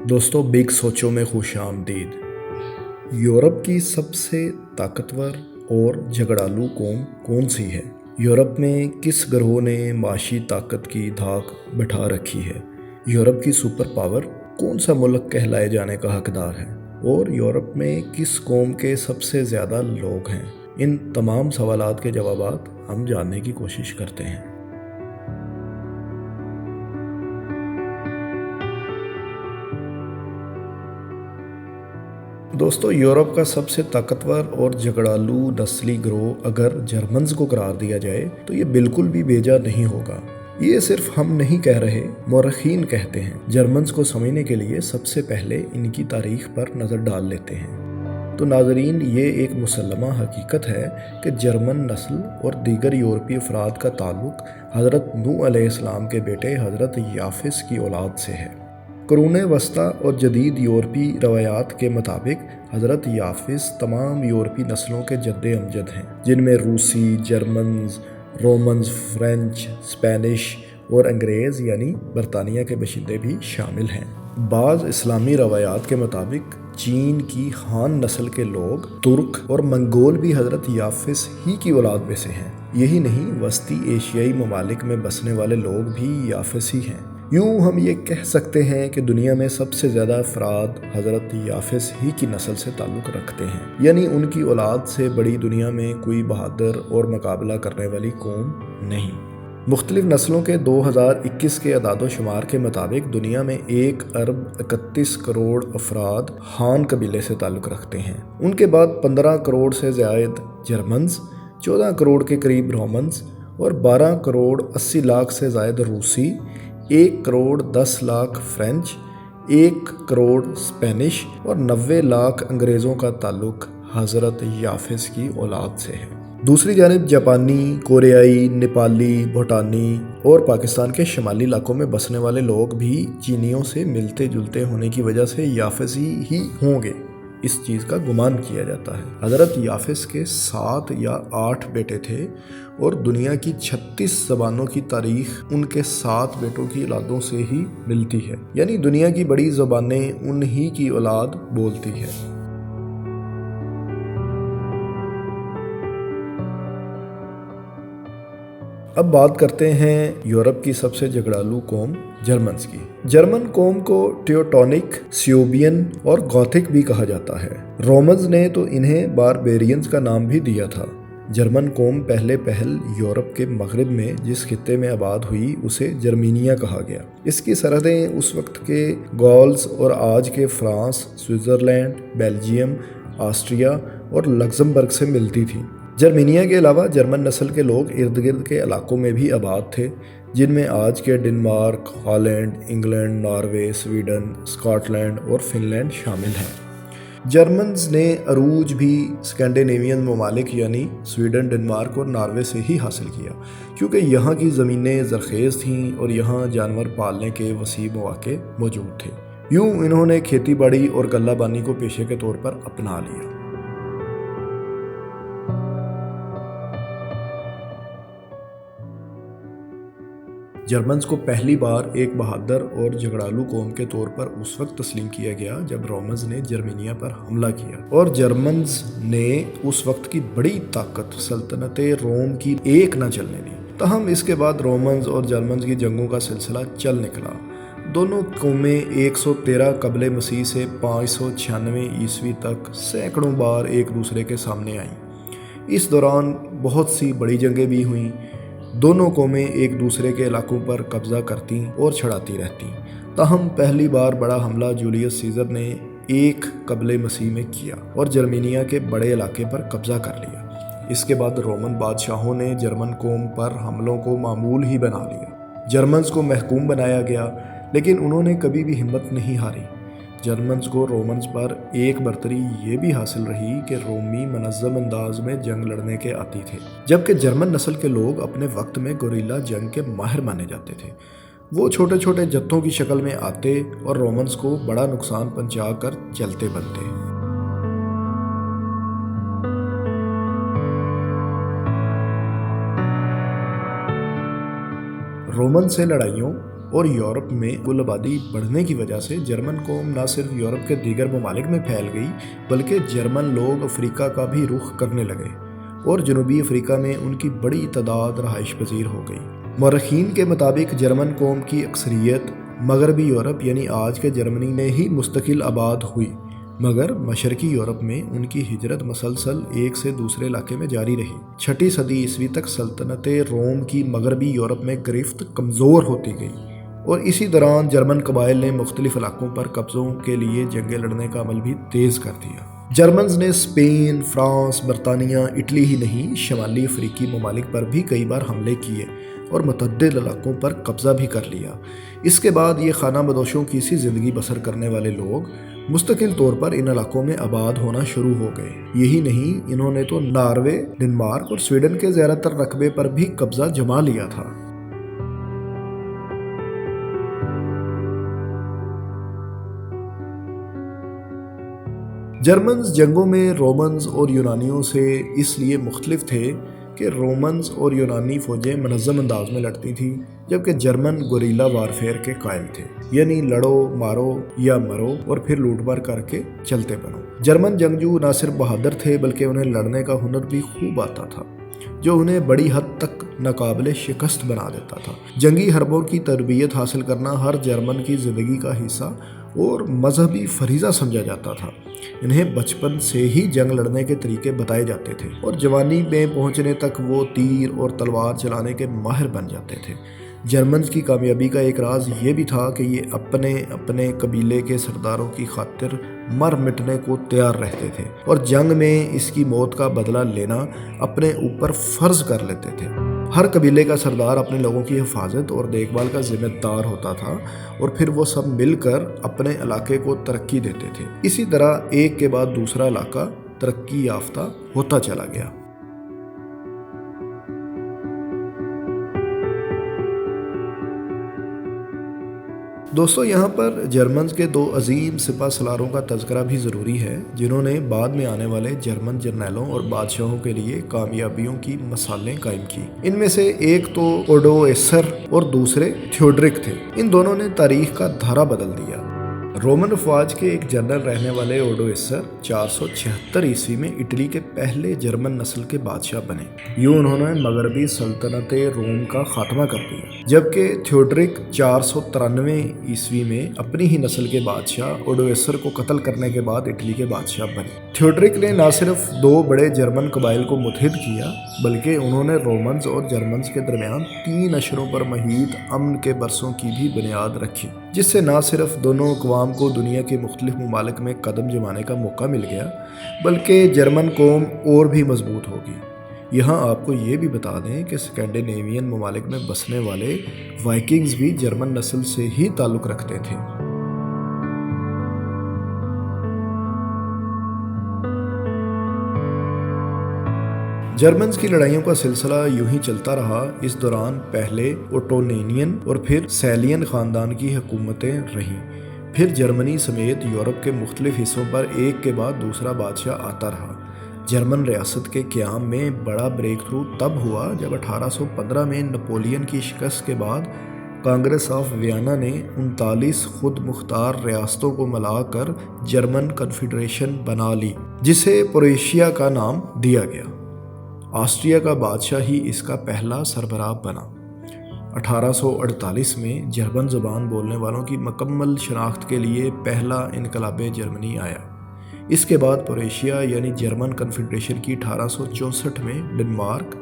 दोस्तों, बिग सोचों में खुश आमदीद। यूरोप की सबसे ताकतवर और झगड़ालू कौम कौन सी है? यूरोप में किस ग्रोह ने माशी ताकत की धाक बैठा रखी है? यूरोप की सुपर पावर कौन सा मुल्क कहलाए जाने का हकदार है? और यूरोप में किस कौम के सबसे ज़्यादा लोग हैं? इन तमाम सवालात के जवाबात हम जानने की कोशिश करते हैं। दोस्तों, यूरोप का सबसे ताकतवर और झगड़ालू नस्ली ग्रोह अगर जर्मन्स को करार दिया जाए तो ये बिल्कुल भी बेजा नहीं होगा। ये सिर्फ हम नहीं कह रहे, मौरखीन कहते हैं। जर्मन्स को समझने के लिए सबसे पहले इनकी तारीख पर नज़र डाल लेते हैं। तो नाजरीन, ये एक मुसल्लमा हकीकत है कि जर्मन नस्ल और दीगर यूरोपीय अफराद का ताल्लुक हज़रत नूह अलैहिस्सलाम के बेटे हज़रत याफिस की औलाद से है। कुरून वस्ता और जदीद यूरोपी रवायात के मुताबिक हज़रत याफिस तमाम यूरोपी नस्लों के जद्दे अमजद हैं, जिनमें रूसी, जर्मन्स, रोमन्स, फ्रेंच, स्पेनिश और अंग्रेज़ यानी बरतानिया के बशिंदे भी शामिल हैं। बाज़ इस्लामी रवायात के मुताबिक चीन की हान नस्ल के लोग, तुर्क और मंगोल भी हज़रत याफिस ही की औलाद में से हैं। यही नहीं, वस्ती एशियाई ममालिक में बसने वाले लोग भी याफिस ही हैं। यूँ हम ये कह सकते हैं कि दुनिया में सबसे ज़्यादा अफराद हज़रत याफिस ही की नस्ल से ताल्लुक़ रखते हैं, यानी उनकी औलाद से बड़ी दुनिया में कोई बहादुर और मुकाबला करने वाली कौम नहीं। मुख्तलिफ नस्लों के 2021 के अदाद शुमार के मुताबिक दुनिया में 1 अरब 31 करोड़ अफराद हान कबीले से ताल्लुक़ रखते हैं। उनके बाद 15 करोड़ से ज़ायद जर्मन्स, 14 करोड़ के करीब रोमन्स और 12 करोड़ 80 लाख से ज़ायद रूसी, 1 करोड़ 10 लाख फ्रेंच, 1 करोड़ स्पेनिश और 90 लाख अंग्रेज़ों का ताल्लुक़ हज़रत याफिस की औलाद से है। दूसरी जानिब जापानी, कोरियाई, नेपाली, भूटानी और पाकिस्तान के शुमाली इलाकों में बसने वाले लोग भी चीनियों से मिलते जुलते होने की वजह से याफिसी ही होंगे, इस चीज़ का गुमान किया जाता है। हज़रत याफिस के 7 या 8 बेटे थे और दुनिया की 36 ज़बानों की तारीख उनके 7 बेटों की औलादों से ही मिलती है, यानी दुनिया की बड़ी ज़बानें उन्हीं की औलाद बोलती है। अब बात करते हैं यूरोप की सबसे झगड़ालू कौम जर्मन्स की। जर्मन कौम को टेयोटॉनिक, स्योबियन और गॉथिक भी कहा जाता है। रोमन्स ने तो इन्हें बारबेरियंस का नाम भी दिया था। जर्मन कौम पहल यूरोप के मगरिब में जिस खित्ते में आबाद हुई उसे जर्मीनिया कहा गया। इसकी सरहदें उस वक्त के गॉल्स और आज के फ्रांस, स्विट्ज़रलैंड, बेल्जियम, ऑस्ट्रिया और लग्जमबर्ग से मिलती थी। जर्मीनिया के अलावा जर्मन नस्ल के लोग इर्द गिर्द के इलाकों में भी आबाद थे, जिनमें आज के Denmark, Holland, England, Norway, Sweden, Scotland और फिनलैंड शामिल हैं। जर्मन्स ने अरूज भी स्कैंडिनेवियन ममालिक यानी स्वीडन, डेनमार्क और नॉर्वे से ही हासिल किया, क्योंकि यहाँ की ज़मीनें ज़रखेज़ थीं और यहाँ जानवर पालने के वसीअ मौके मौजूद थे। यूँ इन्होंने खेती बाड़ी और गल्लाबानी को पेशे के तौर पर अपना लिया। जर्मन्स को पहली बार एक बहादुर और झगड़ालू कौम के तौर पर उस वक्त तस्लीम किया गया जब रोमन्स ने जर्मीनिया पर हमला किया और जर्मन्स ने उस वक्त की बड़ी ताकत सल्तनत रोम की एक न चलने दी। तहम इसके बाद रोमन्स और जर्मन्स की जंगों का सिलसिला चल निकला। दोनों कौमें 113 कबले मसीह से 596 ईस्वी तक सैकड़ों बार एक दूसरे के सामने आईं। इस दौरान बहुत सी बड़ी जंगें भी हुईं। दोनों कौमें एक दूसरे के इलाकों पर कब्जा करती और छड़ाती रहती। ताहम पहली बार बड़ा हमला जूलियस सीजर ने 1 कबले मसीह में किया और जर्मीनिया के बड़े इलाके पर कब्जा कर लिया। इसके बाद रोमन बादशाहों ने जर्मन कौम पर हमलों को मामूल ही बना लिया। जर्मन्स को महकूम बनाया गया, लेकिन उन्होंने कभी भी हिम्मत नहीं हारी। जर्मन्स को रोमन्स पर एक बर्तरी ये भी हासिल रही कि रोमी मनज़्ज़म अंदाज में जंग लड़ने के आदी थे, जबकि जर्मन नस्ल के लोग अपने वक्त में गोरिल्ला जंग के माहिर माने जाते थे। वो छोटे छोटे जत्थों की शक्ल में आते और रोमन्स को बड़ा नुकसान पहुंचा कर चलते बनते। रोमन से लड़ाइयों اور یورپ میں کل آبادی بڑھنے کی وجہ سے جرمن قوم نہ صرف یورپ کے دیگر ممالک میں پھیل گئی بلکہ جرمن لوگ افریقہ کا بھی رخ کرنے لگے اور جنوبی افریقہ میں ان کی بڑی تعداد رہائش پذیر ہو گئی۔ مورخین کے مطابق جرمن قوم کی اکثریت مغربی یورپ یعنی آج کے جرمنی میں ہی مستقل آباد ہوئی، مگر مشرقی یورپ میں ان کی ہجرت مسلسل ایک سے دوسرے علاقے میں جاری رہی۔ 6 صدی عیسوی تک سلطنت روم کی مغربی یورپ میں گرفت کمزور ہوتی گئی اور اسی دوران جرمن قبائل نے مختلف علاقوں پر قبضوں کے لیے جنگیں لڑنے کا عمل بھی تیز کر دیا۔ جرمنز نے اسپین، فرانس، برطانیہ، اٹلی ہی نہیں شمالی افریقی ممالک پر بھی کئی بار حملے کیے اور متعدد علاقوں پر قبضہ بھی کر لیا۔ اس کے بعد یہ خانہ بدوشوں کی سی زندگی بسر کرنے والے لوگ مستقل طور پر ان علاقوں میں آباد ہونا شروع ہو گئے۔ یہی نہیں، انہوں نے تو ناروے، ڈنمارک اور سویڈن کے زیادہ تر رقبے پر بھی قبضہ جما لیا تھا۔ جرمنز جنگوں میں رومنز اور یونانیوں سے اس لیے مختلف تھے کہ رومنز اور یونانی فوجیں منظم انداز میں لڑتی تھیں جبکہ جرمن گوریلا وارفیئر کے قائل تھے، یعنی لڑو مارو یا مرو اور پھر لوٹ مار کر کے چلتے بنو۔ جرمن جنگجو نہ صرف بہادر تھے بلکہ انہیں لڑنے کا ہنر بھی خوب آتا تھا جو انہیں بڑی حد تک ناقابل شکست بنا دیتا تھا۔ جنگی حربوں کی تربیت حاصل کرنا ہر جرمن کی زندگی کا حصہ اور مذہبی فریضہ سمجھا جاتا تھا۔ انہیں بچپن سے ہی جنگ لڑنے کے طریقے بتائے جاتے تھے اور جوانی میں پہنچنے تک وہ تیر اور تلوار چلانے کے ماہر بن جاتے تھے۔ جرمنز کی کامیابی کا ایک راز یہ بھی تھا کہ یہ اپنے قبیلے کے سرداروں کی خاطر مر مٹنے کو تیار رہتے تھے اور جنگ میں اس کی موت کا بدلہ لینا اپنے اوپر فرض کر لیتے تھے۔ ہر قبیلے کا سردار اپنے لوگوں کی حفاظت اور دیکھ بھال کا ذمہ دار ہوتا تھا اور پھر وہ سب مل کر اپنے علاقے کو ترقی دیتے تھے۔ اسی طرح ایک کے بعد دوسرا علاقہ ترقی یافتہ ہوتا چلا گیا۔ دوستو، یہاں پر جرمنز کے 2 عظیم سپہ سالاروں کا تذکرہ بھی ضروری ہے جنہوں نے بعد میں آنے والے جرمن جرنیلوں اور بادشاہوں کے لیے کامیابیوں کی مثالیں قائم کی۔ ان میں سے ایک تو اوڈو ایسر اور دوسرے تھیوڈرک تھے۔ ان دونوں نے تاریخ کا دھارا بدل دیا۔ رومن افواج کے ایک جنرل رہنے والے اوڈو ایسر 476 عیسوی میں اٹلی کے پہلے جرمن نسل کے بادشاہ بنے۔ یوں انہوں نے مغربی سلطنت روم کا خاتمہ کر دیا، جبکہ تھیوڈرک 493 عیسوی میں اپنی ہی نسل کے بادشاہ اوڈو ایسر کو قتل کرنے کے بعد اٹلی کے بادشاہ بنے۔ تھیوڈرک نے نہ صرف 2 بڑے جرمن قبائل کو متحد کیا بلکہ انہوں نے رومنز اور جرمنز کے درمیان 3 اشروں پر محیط امن کے برسوں کی بھی بنیاد رکھی، جس سے نہ صرف دونوں اقوام کو دنیا کے مختلف ممالک میں قدم جمانے کا موقع مل گیا بلکہ جرمن قوم اور بھی مضبوط ہوگی۔ یہاں آپ کو یہ بھی بتا دیں کہ اسکینڈینیوین ممالک میں بسنے والے وائکنگز بھی جرمن نسل سے ہی تعلق رکھتے تھے۔ جرمنز کی لڑائیوں کا سلسلہ یوں ہی چلتا رہا۔ اس دوران پہلے اوٹونینین اور پھر سیلین خاندان کی حکومتیں رہیں۔ پھر جرمنی سمیت یورپ کے مختلف حصوں پر ایک کے بعد دوسرا بادشاہ آتا رہا۔ جرمن ریاست کے قیام میں بڑا بریک تھرو تب ہوا جب 1815 میں نپولین کی شکست کے بعد کانگریس آف ویانا نے 39 خود مختار ریاستوں کو ملا کر جرمن کنفیڈریشن بنا لی، جسے پرویشیا کا نام دیا گیا۔ آسٹریا کا بادشاہ ہی اس کا پہلا سربراہ بنا۔ 1848 میں جرمن زبان بولنے والوں کی مکمل شناخت کے لیے پہلا انقلاب جرمنی آیا۔ اس کے بعد پرویشیا یعنی جرمن کنفیڈریشن کی 1864 میں ڈنمارک،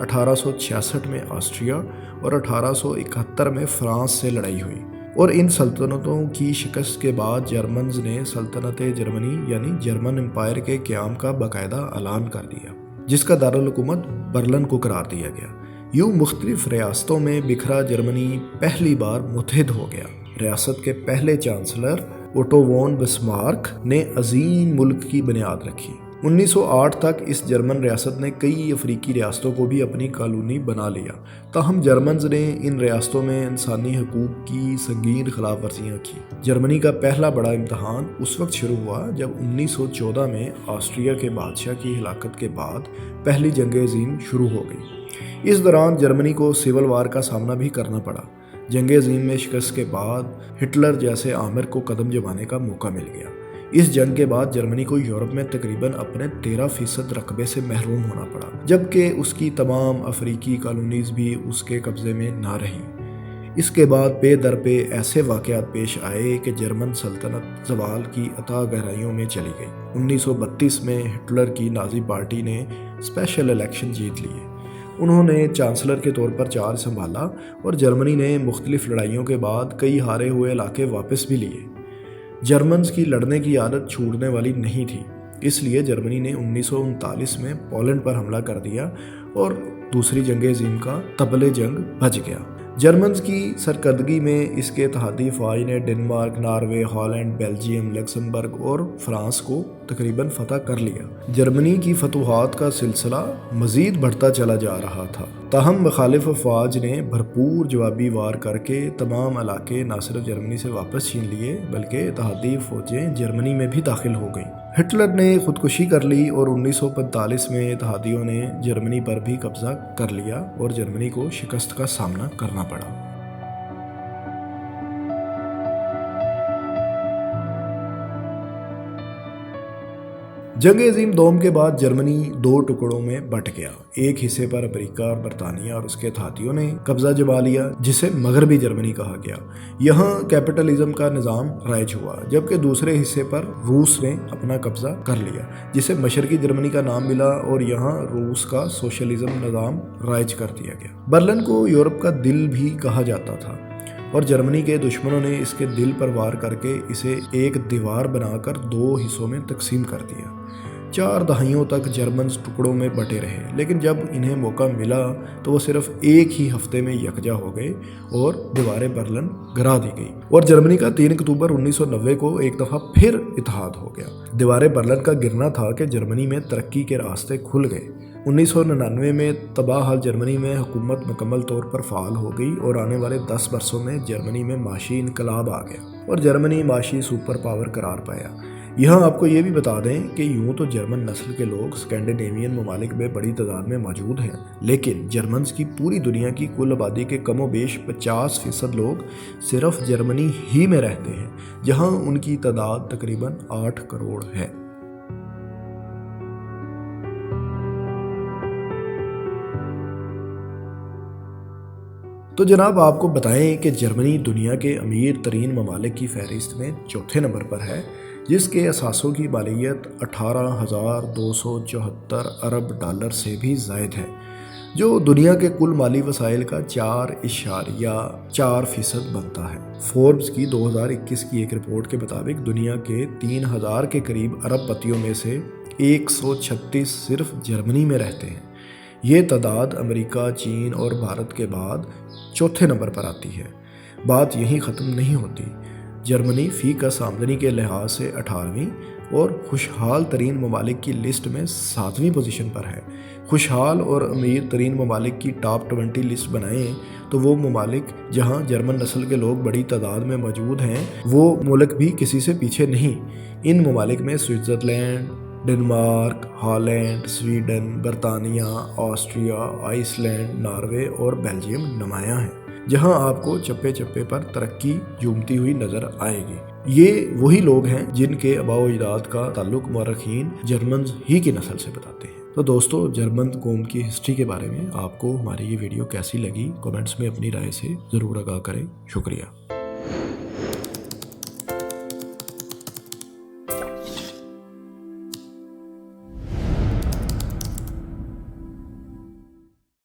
1866 میں آسٹریا اور 1871 میں فرانس سے لڑائی ہوئی، اور ان سلطنتوں کی شکست کے بعد جرمنز نے سلطنت جرمنی یعنی جرمن امپائر کے قیام کا باقاعدہ اعلان کر دیا، جس کا دارالحکومت برلن کو قرار دیا گیا۔ یوں مختلف ریاستوں میں بکھرا جرمنی پہلی بار متحد ہو گیا۔ ریاست کے پہلے چانسلر اوٹو وان بسمارک نے عظیم ملک کی بنیاد رکھی۔ 1908 تک اس جرمن ریاست نے کئی افریقی ریاستوں کو بھی اپنی کالونی بنا لیا، تاہم جرمنز نے ان ریاستوں میں انسانی حقوق کی سنگین خلاف ورزیاں کی۔ جرمنی کا پہلا بڑا امتحان اس وقت شروع ہوا جب 1914 میں آسٹریا کے بادشاہ کی ہلاکت کے بعد پہلی جنگ عظیم شروع ہو گئی۔ اس دوران جرمنی کو سول وار کا سامنا بھی کرنا پڑا۔ जंग अजीम में शिकस्त के बाद हिटलर जैसे आमिर को कदम जमाने का मौका मिल गया। इस जंग के बाद जर्मनी को यूरोप में तकरीबन अपने 13% रकबे से महरूम होना पड़ा, जबकि उसकी तमाम अफ्रीकी कॉलोनीज भी उसके कब्जे में ना रहीं। इसके बाद पे दर पे ऐसे वाक़यात पेश आए कि जर्मन सल्तनत ज़वाल की अथाह गहराइयों में चली गई। 1932 में हिटलर की नाज़ी पार्टी ने स्पेशल इलेक्शन जीत लिए। उन्होंने चांसलर के तौर पर चार्ज संभाला और जर्मनी ने मुख्तलिफ लड़ाइयों के बाद कई हारे हुए इलाके वापस भी लिए। जर्मन्स की लड़ने की आदत छूटने वाली नहीं थी, इसलिए जर्मनी ने 1939 में पोलैंड पर हमला कर दिया और दूसरी जंग अज़ीम का तबले जंग बच गया। जर्मन्स की सरकर्दगी में इसके इत्तेहादी फ़ौज ने Denmark, Norway, Holland, Belgium, Luxembourg और फ्रांस को तकरीबन फतह कर लिया। जर्मनी की फतूहात का सिलसिला मज़ीद बढ़ता चला जा रहा था। ताहम मुखालिफ फ़ौज ने भरपूर जवाबी वार करके तमाम इलाके न सिर्फ जर्मनी से वापस छीन लिए बल्कि इत्तेहादी फ़ौजें जर्मनी में भी दाखिल हो गईं। हिटलर ने खुदकुशी कर ली और 1945 में इत्तेहादियों ने जर्मनी पर भी कब्जा कर लिया और जर्मनी को शिकस्त का सामना करना पड़ा। जंग अज़ीम दोम के बाद जर्मनी दो टुकड़ों में बट गया। एक हिस्से पर अमेरिका और बरतानिया और उसके इत्तेहादियों ने कब्जा जमा लिया, जिसे मगरबी जर्मनी कहा गया। यहाँ कैपिटलिज्म का निज़ाम राइज हुआ, जबकि दूसरे हिस्से पर रूस ने अपना कब्जा कर लिया, जिसे मशरकी जर्मनी का नाम मिला और यहाँ रूस का सोशलिज्म निज़ाम राइज कर दिया गया। बर्लिन को यूरोप का दिल भी कहा जाता था और जर्मनी के दुश्मनों ने इसके दिल पर वार करके इसे एक दीवार बनाकर दो हिस्सों में तकसीम कर दिया। 4 दहाइयों तक जर्मन्स टुकड़ों में बटे रहे, लेकिन जब इन्हें मौका मिला तो वो सिर्फ एक ही हफ्ते में यकजा हो गए और दीवारें बर्लिन गिरा दी गई और जर्मनी का 3 अक्टूबर 1990 को एक दफ़ा फिर इत्तेहाद हो गया। दीवारें बर्लिन का गिरना था कि जर्मनी में तरक्की के रास्ते खुल गए। 1999 में तबाह हाल जर्मनी में हुकूमत मुकम्मल तौर पर फ़ाल हो गई और आने वाले 10 वर्षों में जर्मनी में माशी इनकलाब आ गया और जर्मनी माशी सुपर पावर करार पाया। यहाँ आपको ये भी बता दें कि यूँ तो जर्मन नस्ल के लोग स्कैंडिनेवियन ममालिक में बड़ी तादाद में मौजूद हैं, लेकिन जर्मन्स की पूरी दुनिया की कुल आबादी के कमो बेश 50% लोग सिर्फ जर्मनी ही में रहते हैं, जहाँ उनकी तादाद तकरीबन 8 करोड़ है। तो जनाब आपको बताएं कि जर्मनी दुनिया के अमीर तरीन ममालिक की फहरिस्त में चौथे नंबर पर है, जिसके असासों की मालियत 18,274 अरब डॉलर से भी ज़ायद है, जो दुनिया के कुल माली वसाइल का 4.4% बनता है। फोर्ब्स की 2021 की एक रिपोर्ट के मुताबिक दुनिया के 3,000 के करीब अरबपतियों में से 136 सिर्फ जर्मनी में रहते हैं। ये तादाद अमेरिका, चीन और भारत के बाद चौथे नंबर पर आती है। बात यहीं ख़त्म नहीं होती। जर्मनी फ़ीकस आमदनी के लिहाज से 18वीं और खुशहाल तरीन ममालिक की लिस्ट में 7वीं पोजीशन पर है। खुशहाल और अमीर तरीन ममालिक की टॉप 20 लिस्ट बनाएं तो वो ममालिक जहां जर्मन नस्ल के लोग बड़ी तादाद में मौजूद हैं, वो मुल्क भी किसी से पीछे नहीं। इन ममालिक में स्विट्ज़रलैंड, डेनमार्क, हॉलैंड, स्वीडन, बरतानिया, ऑस्ट्रिया, आइसलैंड, नॉर्वे और बेल्जियम नुमायाँ हैं, जहां आपको चप्पे चप्पे पर तरक्की झूमती हुई नज़र आएगी। ये वही लोग हैं जिनके आबाओ अजदाद का ताल्लुक मौरखीन जर्मन ही की नस्ल से बताते हैं। तो दोस्तों, जर्मन कौम की हिस्ट्री के बारे में आपको हमारी ये वीडियो कैसी लगी, कमेंट्स में अपनी राय से ज़रूर आगाह करें। शुक्रिया।